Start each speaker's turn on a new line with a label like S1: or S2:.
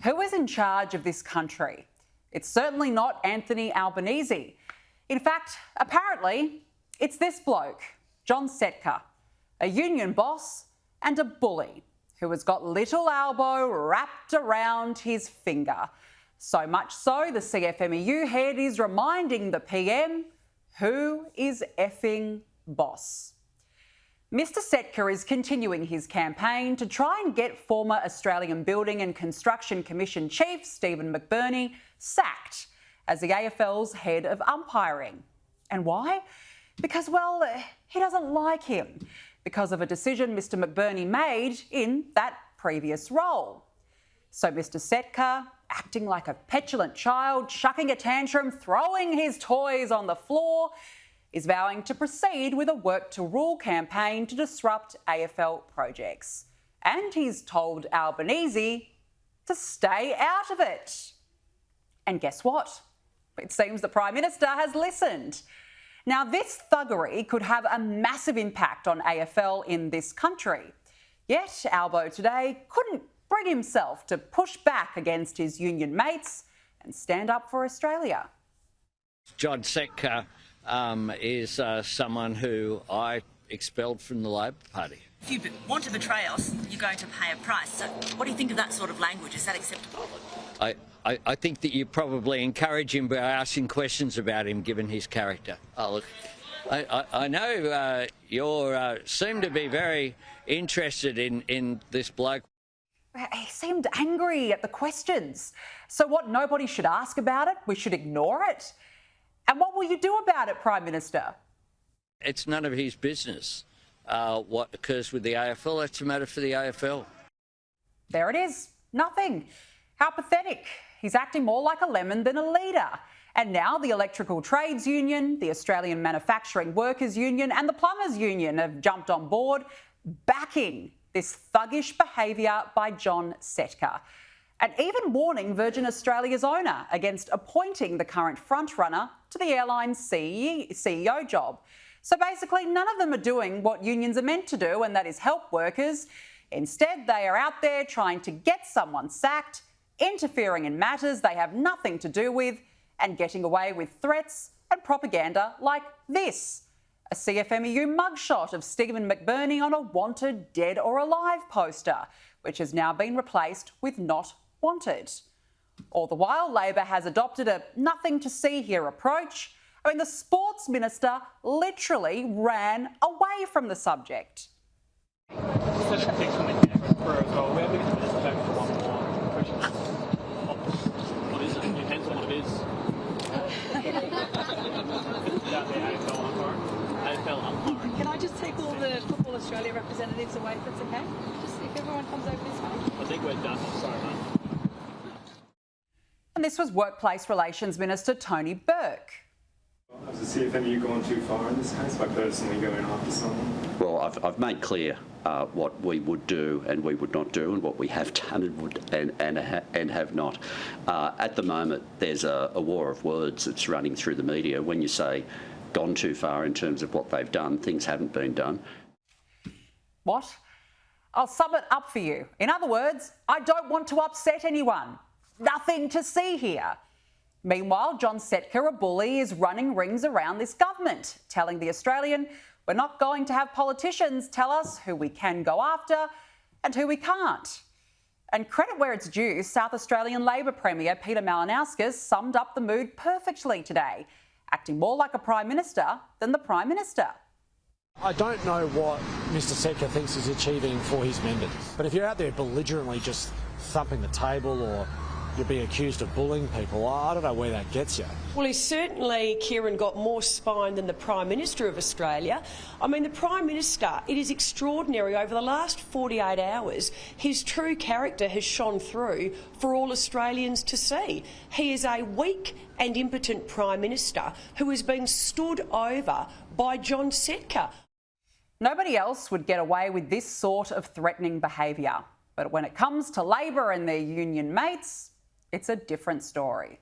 S1: Who is in charge of this country? It's certainly not Anthony Albanese. In fact, apparently, it's this bloke, John Setka, a union boss and a bully who has got little Albo wrapped around his finger. So much so, the CFMEU head is reminding the PM who is effing boss. Mr Setka is continuing his campaign to try and get former Australian Building and Construction Commission Chief Stephen McBurney sacked as the AFL's head of umpiring. And why? Because, well, he doesn't like him because of a decision Mr McBurney made in that previous role. So Mr Setka, acting like a petulant child, chucking a tantrum, throwing his toys on the floor, is vowing to proceed with a work to rule campaign to disrupt AFL projects. And he's told Albanese to stay out of it. And guess what? It seems the Prime Minister has listened. Now, this thuggery could have a massive impact on AFL in this country. Yet Albo today couldn't bring himself to push back against his union mates and stand up for Australia.
S2: John Setka is someone who I expelled from the Labor Party.
S3: If you want to betray us, you're going to pay a price. So what do you think of that sort of language? Is that acceptable?
S2: I think that you probably encourage him by asking questions about him, given his character. Oh, look, I know you seem to be very interested in this bloke.
S1: He seemed angry at the questions. So what, nobody should ask about it? We should ignore it? And what will you do about it, Prime Minister?
S2: It's none of his business what occurs with the AFL. That's a matter for the AFL.
S1: There it is. Nothing. How pathetic. He's acting more like a lemon than a leader. And now the Electrical Trades Union, the Australian Manufacturing Workers Union and the Plumbers Union have jumped on board, backing this thuggish behaviour by John Setka, and even warning Virgin Australia's owner against appointing the current frontrunner to the airline's CEO job. So basically, none of them are doing what unions are meant to do, and that is help workers. Instead, they are out there trying to get someone sacked, interfering in matters they have nothing to do with, and getting away with threats and propaganda like this. A CFMEU mugshot of Stephen McBurney on a wanted dead or alive poster, which has now been replaced with not wanted. All the while, Labor has adopted a nothing to see here approach. I mean, the Sports Minister literally ran away from the subject.
S4: What is it? It depends on what it is. AFL umpiring.
S5: Can I just take all the Football Australia representatives away if it's okay? Just if everyone comes over this way.
S4: I think we're done. Sorry, mate.
S1: And this was Workplace Relations Minister Tony Burke.
S6: Has the CFMEU gone too far in this case by personally going after someone?
S7: Well, I've made clear what we would do and we would not do, and what we have done and have not. At the moment, there's a war of words that's running through the media. When you say gone too far in terms of what they've done, things haven't been done.
S1: What? I'll sum it up for you. In other words, I don't want to upset anyone. Nothing to see here. Meanwhile, John Setka, a bully, is running rings around this government, telling The Australian, we're not going to have politicians tell us who we can go after and who we can't. And credit where it's due, South Australian Labor Premier Peter Malinauskas summed up the mood perfectly today, acting more like a Prime Minister than the Prime Minister.
S8: I don't know what Mr Setka thinks he's achieving for his members, but if you're out there belligerently just thumping the table or you're being accused of bullying people, I don't know where that gets you.
S9: Well, he's certainly, Kieran, got more spine than the Prime Minister of Australia. I mean, the Prime Minister, it is extraordinary. Over the last 48 hours, his true character has shone through for all Australians to see. He is a weak and impotent Prime Minister who is being stood over by John Setka.
S1: Nobody else would get away with this sort of threatening behaviour. But when it comes to Labor and their union mates, it's a different story.